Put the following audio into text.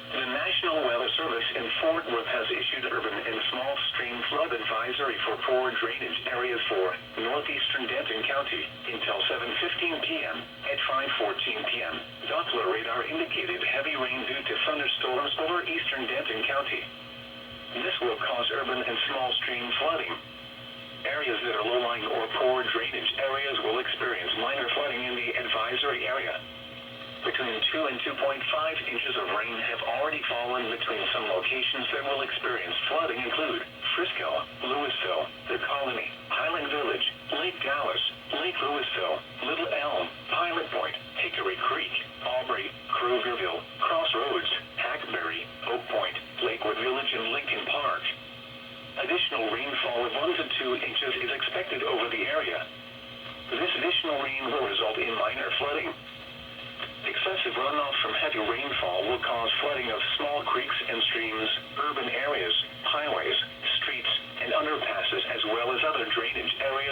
The National Weather Service in Fort Worth has issued urban and small stream flood advisory for poor drainage areas for northeastern Denton County until 7:15 p.m. At 5:14 p.m., Doppler radar indicated heavy rain due to thunderstorms over eastern Denton County. This will cause urban and small stream flooding. Areas that are low-lying or poor drainage areas will experience minor flooding in the advisory area. Between 2 and 2.5 inches of rain have already fallen between some locations that will experience flooding include Frisco, Louisville, The Colony, Highland Village, Lake Dallas, Lake Louisville, Little Elm, Pilot Point, Hickory Creek, Aubrey, Krugerville, Crossroads, Hackberry, Oak Point, Lakewood Village, and Lincoln Park. Additional rainfall of 1 to 2 inches is expected over the area. This additional rain will result in minor flooding. Excessive runoff from heavy rainfall will cause flooding of small creeks and streams, urban areas, highways, streets, and underpasses, as well as other drainage areas